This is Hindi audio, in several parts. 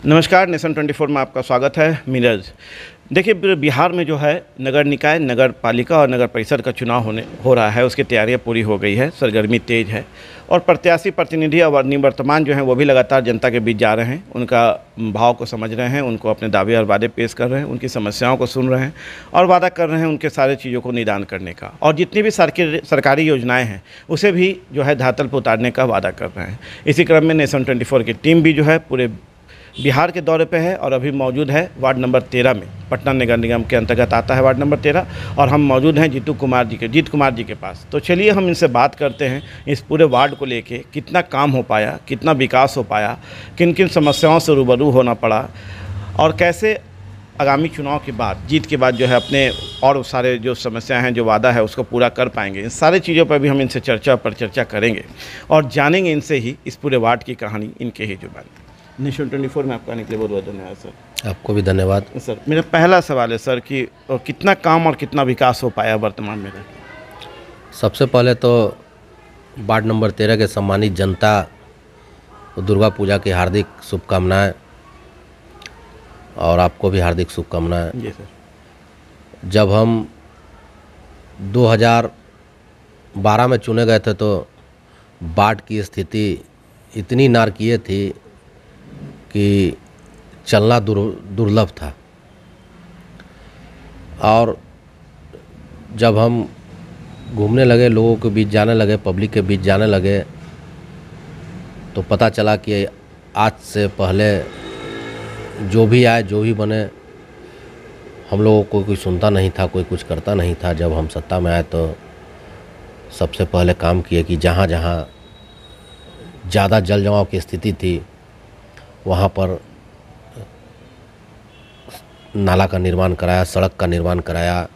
नमस्कार, नेशन 24 में आपका स्वागत है। मीरज, देखिए बिहार में जो है नगर निकाय, नगर पालिका और नगर परिषद का चुनाव हो रहा है। उसकी तैयारियां पूरी हो गई है, सरगर्मी तेज है और प्रत्याशी प्रतिनिधि और निवर्तमान जो हैं वो भी लगातार जनता के बीच जा रहे हैं, उनका भाव को समझ रहे हैं, उनको अपने दावे और वादे पेश कर रहे हैं, उनकी समस्याओं को सुन रहे हैं और वादा कर रहे हैं उनके सारे चीज़ों को निदान करने का, और जितनी भी सरकारी योजनाएँ हैं उसे भी जो है धरातल पर उतारने का वादा कर रहे हैं। इसी क्रम में नेशन 24 की टीम भी जो है पूरे बिहार के दौरे पे है और अभी मौजूद है वार्ड नंबर 13 में। पटना नगर निगम के अंतर्गत आता है वार्ड नंबर 13 और हम मौजूद हैं जीत कुमार जी के पास। तो चलिए हम इनसे बात करते हैं इस पूरे वार्ड को लेके, कितना काम हो पाया, कितना विकास हो पाया, किन किन समस्याओं से रूबरू होना पड़ा और कैसे आगामी चुनाव के बाद, जीत के बाद जो है अपने और सारे जो समस्याएं हैं, जो वादा है उसको पूरा कर पाएंगे। इन सारी चीज़ों पर भी हम इनसे चर्चा करेंगे और जानेंगे इनसे ही इस पूरे वार्ड की कहानी, इनके ही जुबान। नेशन 24 में आपका आने के लिए बहुत बहुत धन्यवाद सर। आपको भी धन्यवाद सर। मेरा पहला सवाल है सर कि कितना काम और कितना विकास हो पाया वर्तमान में? सबसे पहले तो वार्ड नंबर 13 के सम्मानित जनता को दुर्गा पूजा की हार्दिक शुभकामनाएं और आपको भी हार्दिक शुभकामनाएं। जी सर। जब हम 2012 में चुने गए थे तो वार्ड की स्थिति इतनी नारकीय थी कि चलना दुर्लभ था, और जब हम घूमने लगे, लोगों के बीच जाने लगे, पब्लिक के बीच जाने लगे, तो पता चला कि आज से पहले जो भी आए, जो भी बने, हम लोगों को कोई सुनता नहीं था, कोई कुछ करता नहीं था। जब हम सत्ता में आए तो सबसे पहले काम किए कि जहाँ जहाँ ज़्यादा जल जमाव की स्थिति थी वहाँ पर नाला का निर्माण कराया, सड़क का निर्माण कराया।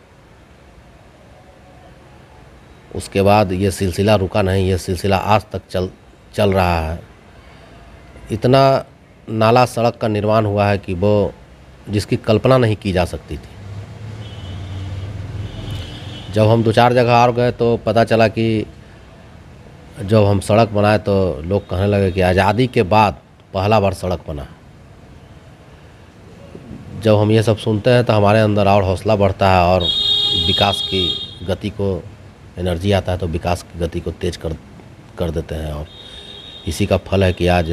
उसके बाद ये सिलसिला रुका नहीं, ये सिलसिला आज तक चल रहा है। इतना नाला सड़क का निर्माण हुआ है कि वो जिसकी कल्पना नहीं की जा सकती थी। जब हम 2-4 जगह और गए तो पता चला कि जब हम सड़क बनाए तो लोग कहने लगे कि आज़ादी के बाद पहला बार सड़क बना। जब हम ये सब सुनते हैं तो हमारे अंदर और हौसला बढ़ता है और विकास की गति को एनर्जी आता है, तो विकास की गति को तेज कर देते हैं। और इसी का फल है कि आज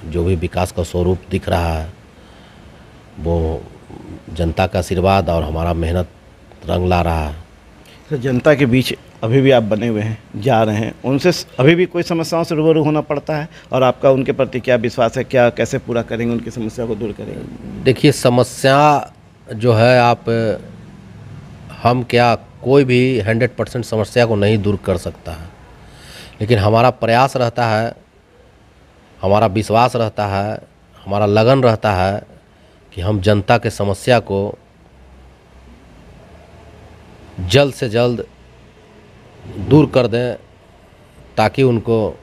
जो भी विकास का स्वरूप दिख रहा है वो जनता का आशीर्वाद और हमारा मेहनत रंग ला रहा है। तो जनता के बीच अभी भी आप बने हुए हैं, जा रहे हैं, उनसे अभी भी कोई समस्याओं से रूबरू होना पड़ता है, और आपका उनके प्रति क्या विश्वास है, क्या कैसे पूरा करेंगे, उनकी समस्या को दूर करेंगे? देखिए, समस्या जो है, हम क्या, कोई भी 100% समस्या को नहीं दूर कर सकता है, लेकिन हमारा प्रयास रहता है, हमारा विश्वास रहता है, हमारा लगन रहता है कि हम जनता के समस्या को जल्द से जल्द दूर कर दें, ताकि उनको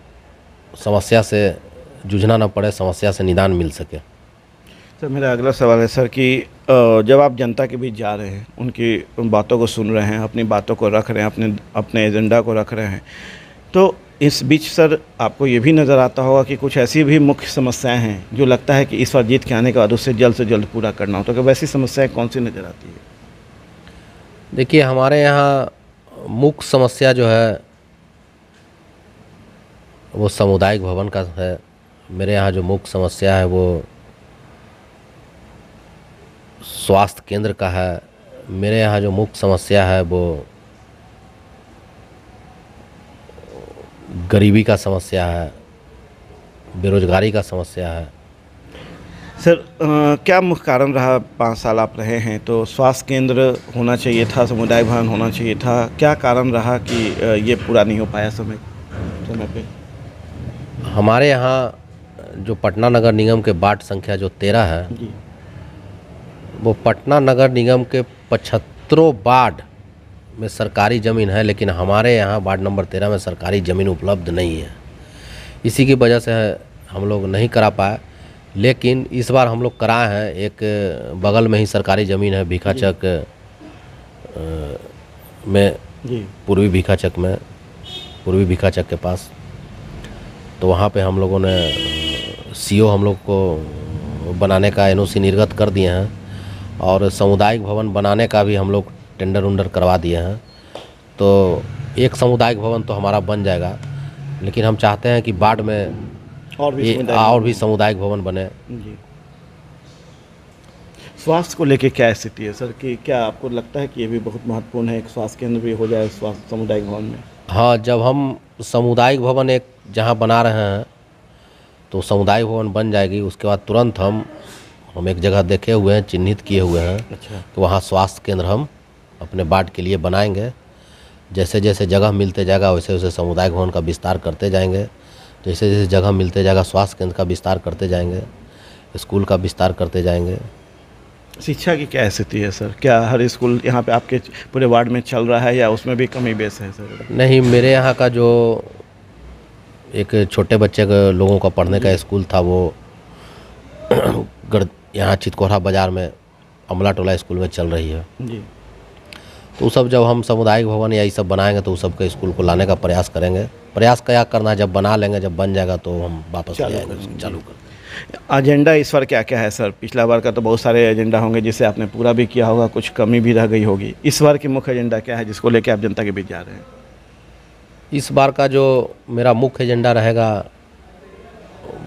समस्या से जूझना न पड़े, समस्या से निदान मिल सके। सर, मेरा अगला सवाल है सर कि जब आप जनता के बीच जा रहे हैं, उनकी बातों को सुन रहे हैं, अपनी बातों को रख रहे हैं, अपने एजेंडा को रख रहे हैं, तो इस बीच सर आपको ये भी नज़र आता होगा कि कुछ ऐसी भी मुख्य समस्याएं हैं जो लगता है कि इस बार जीत के आने के बाद उससे जल्द पूरा करना हो, तो क्या वैसी समस्याएं कौन सी नज़र आती है? देखिए, हमारे यहाँ मुख्य समस्या जो है वो सामुदायिक भवन का है। मेरे यहाँ जो मुख्य समस्या है वो स्वास्थ्य केंद्र का है। मेरे यहाँ जो मुख्य समस्या है वो गरीबी का समस्या है, बेरोजगारी का समस्या है। सर, क्या मुख्य कारण रहा? 5 साल आप रहे हैं, तो स्वास्थ्य केंद्र होना चाहिए था, समुदाय भवन होना चाहिए था, क्या कारण रहा कि ये पूरा नहीं हो पाया समय पे? हमारे यहाँ जो पटना नगर निगम के वार्ड संख्या जो 13 है जी, वो पटना नगर निगम के 75 वार्ड में सरकारी ज़मीन है, लेकिन हमारे यहाँ वार्ड नंबर 13 में सरकारी ज़मीन उपलब्ध नहीं है। इसी की वजह से हम लोग नहीं करा पाए, लेकिन इस बार हम लोग कराए हैं। एक बगल में ही सरकारी ज़मीन है, भीखाचक में, पूर्वी भीखाचक के पास। तो वहाँ पे हम लोगों ने सीओ हम लोग को बनाने का एनओसी निर्गत कर दिए हैं और सामुदायिक भवन बनाने का भी हम लोग टेंडर उंडर करवा दिए हैं। तो एक सामुदायिक भवन तो हमारा बन जाएगा, लेकिन हम चाहते हैं कि बाढ़ में और भी सामुदायिक भवन बने। जी। स्वास्थ्य को लेके क्या स्थिति है सर, कि क्या आपको लगता है कि ये भी बहुत महत्वपूर्ण है, एक स्वास्थ्य केंद्र भी हो जाए स्वास्थ्य सामुदायिक भवन में? हाँ, जब हम सामुदायिक भवन एक जहाँ बना रहे हैं तो सामुदायिक भवन बन जाएगी, उसके बाद तुरंत हम एक जगह देखे हुए हैं, चिन्हित किए हुए हैं। अच्छा। तो वहाँ स्वास्थ्य केंद्र हम अपने वार्ड के लिए बनाएंगे। जैसे जैसे जगह मिलते जाएगा वैसे वैसे सामुदायिक भवन का विस्तार करते जाएंगे। जैसे जैसे जगह मिलते जाएगा स्वास्थ्य केंद्र का विस्तार करते जाएंगे, स्कूल का विस्तार करते जाएंगे। शिक्षा की क्या स्थिति है सर? क्या हर स्कूल यहाँ पे आपके पूरे वार्ड में चल रहा है या उसमें भी कमी बेस है सर? नहीं, मेरे यहाँ का जो एक छोटे बच्चे के लोगों का पढ़ने का स्कूल था वो यहाँ चितकोहरा बाज़ार में अमला टोला स्कूल में चल रही है जी। तो सब जब हम सामुदायिक भवन या ये सब बनाएंगे तो उस सब के स्कूल को लाने का प्रयास करेंगे। प्रयास क्या करना है, जब बना लेंगे, जब बन जाएगा तो हम वापस ले आएंगे, चालू कर। एजेंडा इस बार क्या क्या है सर? पिछला बार का तो बहुत सारे एजेंडा होंगे जिसे आपने पूरा भी किया होगा, कुछ कमी भी रह गई होगी। इस बार की मुख्य एजेंडा क्या है जिसको लेकर आप जनता के बीच जा रहे हैं? इस बार का जो मेरा मुख्य एजेंडा रहेगा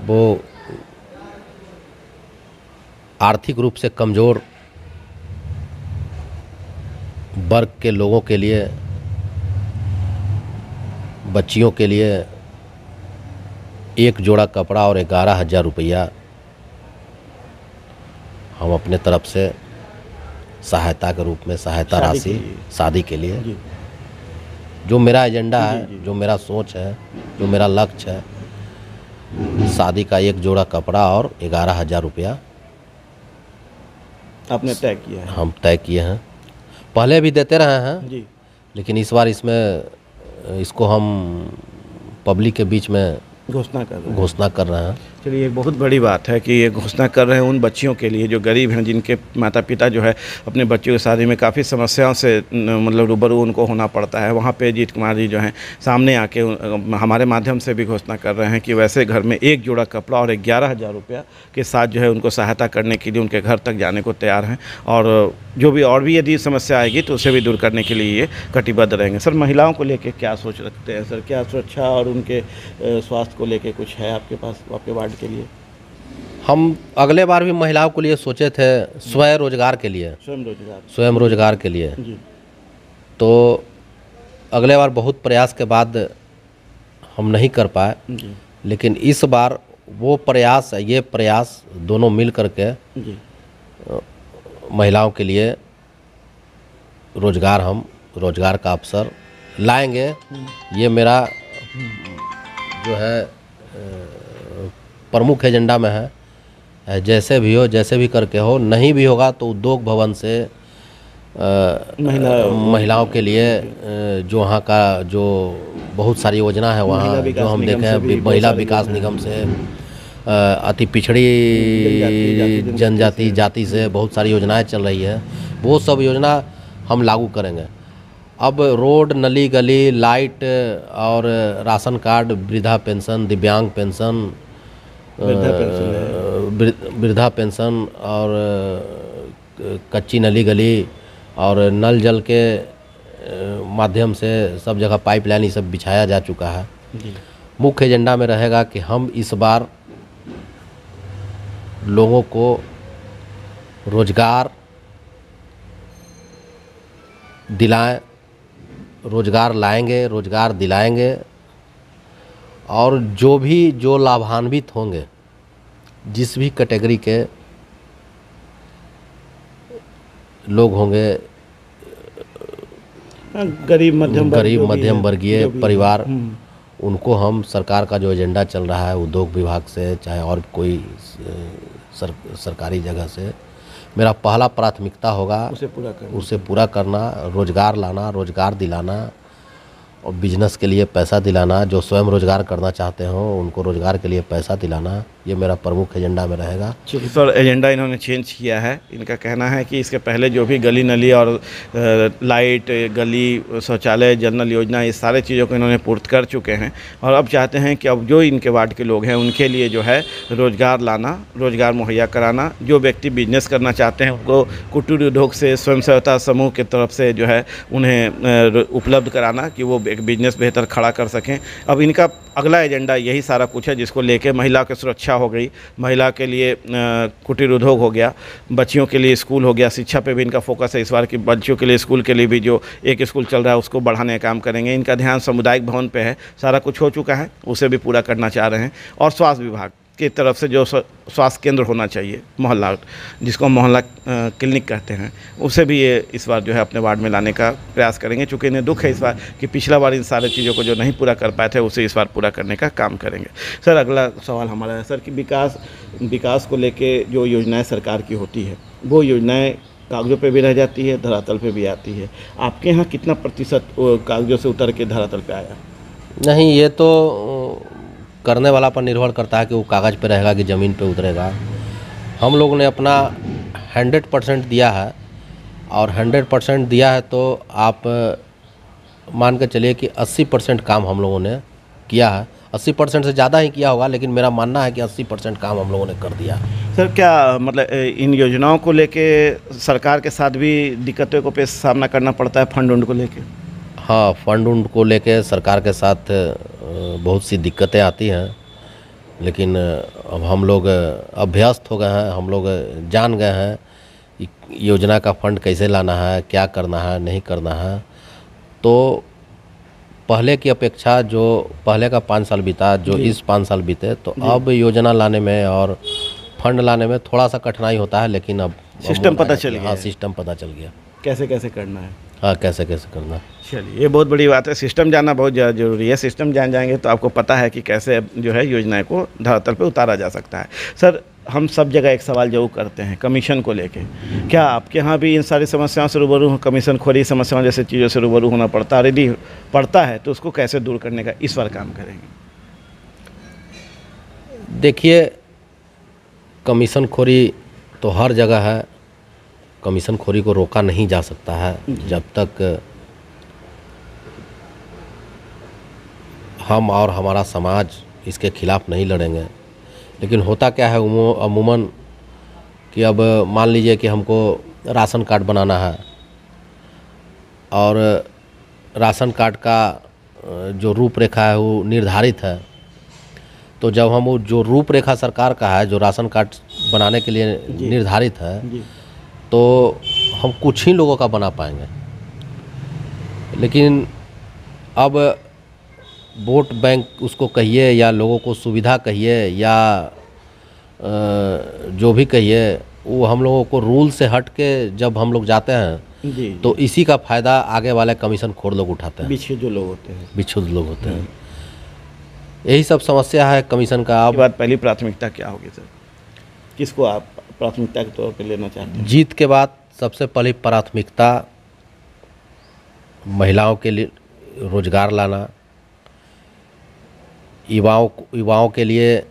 वो आर्थिक रूप से कमज़ोर वर्ग के लोगों के लिए, बच्चियों के लिए एक जोड़ा कपड़ा और 11,000 रुपया हम अपने तरफ से सहायता के रूप में, सहायता राशि शादी के लिए जी। जो मेरा एजेंडा है, जो मेरा सोच है, जो मेरा लक्ष्य है, शादी का एक जोड़ा कपड़ा और 11,000 रुपया आपने तय किया है? हम तय किए हैं। पहले भी देते रहे हैं जी। लेकिन इस बार इसको हम पब्लिक के बीच में घोषणा कर रहे हैं। चलिए, एक बहुत बड़ी बात है कि ये घोषणा कर रहे हैं उन बच्चियों के लिए जो गरीब हैं, जिनके माता पिता जो है अपने बच्चों की शादी में काफ़ी समस्याओं से मतलब रूबरू उनको होना पड़ता है। वहाँ पे अजीत कुमार जी जो हैं सामने आके हमारे माध्यम से भी घोषणा कर रहे हैं कि वैसे घर में एक जोड़ा कपड़ा और 11,000 रुपया के साथ जो है उनको सहायता करने के लिए उनके घर तक जाने को तैयार हैं, और जो भी और भी यदि समस्या आएगी तो उसे भी दूर करने के लिए ये कटिबद्ध रहेंगे। सर, महिलाओं को लेकर क्या सोच रखते हैं सर? क्या सुरक्षा और उनके स्वास्थ्य को लेकर कुछ है आपके पास, आपके वार्ड के लिए? हम अगले बार भी महिलाओं के लिए सोचे थे, स्वयं रोजगार के लिए, स्वयं रोजगार के लिए जी। तो अगले बार बहुत प्रयास के बाद हम नहीं कर पाए, लेकिन इस बार वो प्रयास, ये प्रयास दोनों मिल करके महिलाओं के लिए रोजगार का अवसर लाएंगे। ये मेरा जो है प्रमुख एजेंडा में है। जैसे भी हो, जैसे भी करके हो, नहीं भी होगा तो उद्योग भवन से महिलाओं के लिए जो वहाँ का जो बहुत सारी योजना है वहाँ जो हम देखे हैं, महिला विकास निगम से, अति पिछड़ी जनजाति जाति से बहुत सारी योजनाएं चल रही है, वो सब योजना हम लागू करेंगे। अब रोड, नली गली, लाइट और राशन कार्ड, वृद्धा पेंशन, दिव्यांग पेंशन, वृद्धा पेंशन और कच्ची नली गली और नल जल के माध्यम से सब जगह पाइपलाइन ये सब बिछाया जा चुका है। मुख्य एजेंडा में रहेगा कि हम इस बार लोगों को रोजगार दिलाएं, रोजगार लाएंगे, रोजगार दिलाएंगे, और जो लाभान्वित होंगे, जिस भी कैटेगरी के लोग होंगे, गरीब मध्यम वर्गीय परिवार, उनको हम सरकार का जो एजेंडा चल रहा है उद्योग विभाग से चाहे और कोई सरकारी जगह से, मेरा पहला प्राथमिकता होगा उसे पूरा करना, रोजगार लाना, रोजगार दिलाना और बिजनेस के लिए पैसा दिलाना, जो स्वयं रोजगार करना चाहते हो उनको रोजगार के लिए पैसा दिलाना, ये मेरा प्रमुख एजेंडा में रहेगा। चूँकि सर एजेंडा इन्होंने चेंज किया है, इनका कहना है कि इसके पहले जो भी गली नली और लाइट, गली, शौचालय, जल नल योजना, इस सारे चीज़ों को इन्होंने पूर्त कर चुके हैं और अब चाहते हैं कि अब जो इनके वार्ड के लोग हैं उनके लिए जो है रोज़गार लाना, रोज़गार मुहैया कराना। जो व्यक्ति बिजनेस करना चाहते हैं उनको कुटीर उद्योग से, स्वयं सहायता समूह की तरफ से जो है उन्हें उपलब्ध कराना कि वो एक बिजनेस बेहतर खड़ा कर सकें। अब इनका अगला एजेंडा यही सारा कुछ है, जिसको लेके महिला की सुरक्षा हो गई, महिला के लिए कुटीर उद्योग हो गया, बच्चियों के लिए स्कूल हो गया, शिक्षा पे भी इनका फोकस है इस बार कि बच्चियों के लिए स्कूल के लिए भी जो एक स्कूल चल रहा है उसको बढ़ाने का काम करेंगे। इनका ध्यान सामुदायिक भवन पे है, सारा कुछ हो चुका है, उसे भी पूरा करना चाह रहे हैं। और स्वास्थ्य विभाग की तरफ से जो स्वास्थ्य केंद्र होना चाहिए, मोहल्ला, जिसको मोहल्ला क्लिनिक कहते हैं, उसे भी ये इस बार जो है अपने वार्ड में लाने का प्रयास करेंगे। चूँकि इन्हें दुख है इस बार कि पिछला बार इन सारी चीज़ों को जो नहीं पूरा कर पाए थे उसे इस बार पूरा करने का काम करेंगे। सर अगला सवाल हमारा है सर कि विकास को लेके जो योजनाएं सरकार की होती है वो योजनाएं कागज़ों पे भी रह जाती है, धरातल पे भी आती है। आपके यहाँ कितना प्रतिशत कागज़ों से उतर के धरातल पे आया? नहीं, ये तो करने वाला पर निर्भर करता है कि वो कागज़ पे रहेगा कि ज़मीन पे उतरेगा। हम लोगों ने अपना 100% दिया है और 100% दिया है तो आप मान के चलिए कि 80% काम हम लोगों ने किया है। 80% से ज़्यादा ही किया होगा, लेकिन मेरा मानना है कि 80% काम हम लोगों ने कर दिया। सर क्या मतलब इन योजनाओं को लेके सरकार के साथ भी दिक्कतों को पे सामना करना पड़ता है, फंड को लेके? हाँ, फंड को लेके सरकार के साथ बहुत सी दिक्कतें आती हैं, लेकिन अब हम लोग अभ्यस्त हो गए हैं, हम लोग जान गए हैं कि योजना का फंड कैसे लाना है, क्या करना है, नहीं करना है। तो पहले की अपेक्षा जो पहले का 5 साल बीता, जो इस 5 साल बीते, तो अब योजना लाने में और फंड लाने में थोड़ा सा कठिनाई होता है, लेकिन अब सिस्टम पता चल गया। हाँ, सिस्टम पता चल गया, कैसे कैसे करना है। हाँ, कैसे कैसे करना। चलिए, ये बहुत बड़ी बात है, सिस्टम जानना बहुत ज़्यादा ज़रूरी है। सिस्टम जान जाएंगे तो आपको पता है कि कैसे जो है योजनाएं को धरातल पे उतारा जा सकता है। सर हम सब जगह एक सवाल जरूर करते हैं कमीशन को लेके, क्या आपके यहाँ भी इन सारी समस्याओं से रूबरू हो? कमीशन खोरी समस्याओं जैसे चीज़ों से रूबरू होना पड़ता है, यदि पड़ता है तो उसको कैसे दूर करने का इस बार काम करेंगे? देखिए, कमीशन खोरी तो हर जगह है, कमीशन खोरी को रोका नहीं जा सकता है जब तक हम और हमारा समाज इसके खिलाफ नहीं लड़ेंगे। लेकिन होता क्या है अमूमन कि अब मान लीजिए कि हमको राशन कार्ड बनाना है और राशन कार्ड का जो रूपरेखा है वो निर्धारित है, तो जब हम वो जो रूपरेखा सरकार का है, जो राशन कार्ड बनाने के लिए निर्धारित है, तो हम कुछ ही लोगों का बना पाएंगे। लेकिन अब वोट बैंक उसको कहिए या लोगों को सुविधा कहिए या जो भी कहिए, वो हम लोगों को रूल से हट के जब हम लोग जाते हैं तो इसी का फ़ायदा आगे वाले कमीशन खोर लोग उठाते हैं, पीछे जो लोग होते हैं, बिछुद लोग होते हैं। यही सब समस्या है कमीशन का। अब बात पहली प्राथमिकता क्या होगी सर, किसको आप प्राथमिकता के तौर पे लेना चाहते हैं? जीत के बाद सबसे पहली प्राथमिकता महिलाओं के लिए रोजगार लाना, युवाओं के लिए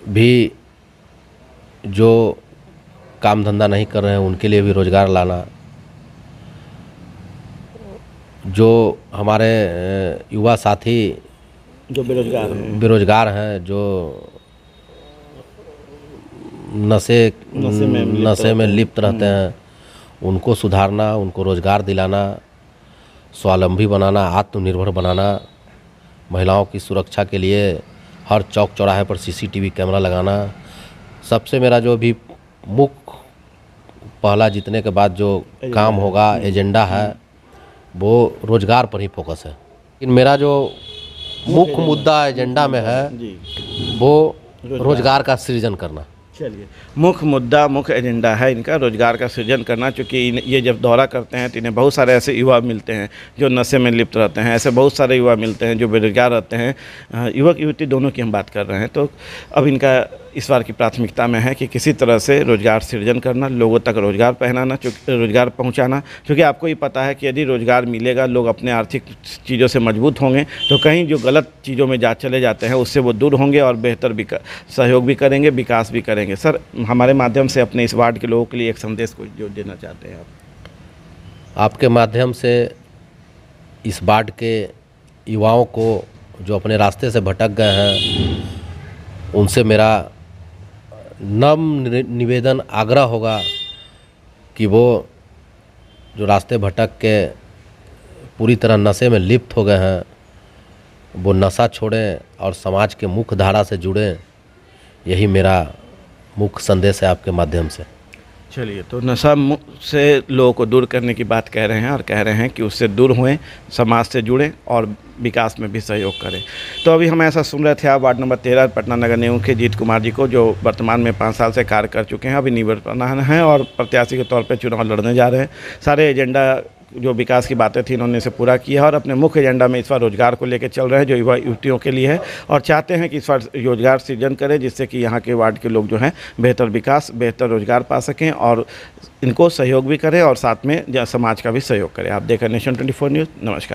भी जो काम धंधा नहीं कर रहे हैं उनके लिए भी रोजगार लाना, जो हमारे युवा साथी जो बेरोजगार हैं, जो नशे में लिप्त रहते हैं, उनको सुधारना, उनको रोजगार दिलाना, स्वावलंबी बनाना, आत्मनिर्भर बनाना, महिलाओं की सुरक्षा के लिए हर चौक चौराहे पर CCTV कैमरा लगाना। सबसे मेरा जो भी मुख्य पहला जीतने के बाद जो काम होगा, एजेंडा है, वो रोजगार पर ही फोकस है। लेकिन मेरा जो मुख्य मुद्दा एजेंडा में है वो रोजगार का सृजन करना। चलिए, मुख्य मुद्दा, मुख्य एजेंडा है इनका रोजगार का सृजन करना। चूँकि ये जब दौरा करते हैं तो इन्हें बहुत सारे ऐसे युवा मिलते हैं जो नशे में लिप्त रहते हैं, ऐसे बहुत सारे युवा मिलते हैं जो बेरोजगार रहते हैं, युवक युवती दोनों की हम बात कर रहे हैं। तो अब इनका इस बार की प्राथमिकता में है कि किसी तरह से रोज़गार सृजन करना, लोगों तक रोज़गार रोज़गार पहुंचाना, क्योंकि आपको ही पता है कि यदि रोज़गार मिलेगा, लोग अपने आर्थिक चीज़ों से मजबूत होंगे, तो कहीं जो गलत चीज़ों में चले जाते हैं उससे वो दूर होंगे और बेहतर सहयोग भी करेंगे, विकास भी करेंगे। सर, हमारे माध्यम से अपने इस वार्ड के लोगों के लिए एक संदेश को जो देना चाहते हैं आप? आपके माध्यम से इस वार्ड के युवाओं को जो अपने रास्ते से भटक गए हैं, उनसे मेरा नम्र निवेदन आग्रह होगा कि वो जो रास्ते भटक के पूरी तरह नशे में लिप्त हो गए हैं, वो नशा छोड़ें और समाज के मुख्य धारा से जुड़ें। यही मेरा मुख्य संदेश है आपके माध्यम से। चलिए, तो नशा से लोगों को दूर करने की बात कह रहे हैं और कह रहे हैं कि उससे दूर हुएं, समाज से जुड़ें और विकास में भी सहयोग करें। तो अभी हम ऐसा सुन रहे थे आप वार्ड नंबर 13 पटना नगर निगम के जीत कुमार जी को, जो वर्तमान में 5 साल से कार्य कर चुके हैं, अभी निवर्तमान हैं और प्रत्याशी के तौर पर चुनाव लड़ने जा रहे हैं। सारे एजेंडा जो विकास की बातें थी इन्होंने इसे पूरा किया और अपने मुख्य एजेंडा में इस बार रोजगार को लेकर चल रहे हैं, जो युवा युवतियों के लिए है, और चाहते हैं कि इस बार रोजगार सृजन करें, जिससे कि यहाँ के वार्ड के लोग जो हैं बेहतर विकास, बेहतर रोजगार पा सकें और इनको सहयोग भी करें और साथ में समाज का भी सहयोग करें। आप देखें नेशन 24 न्यूज़। नमस्कार।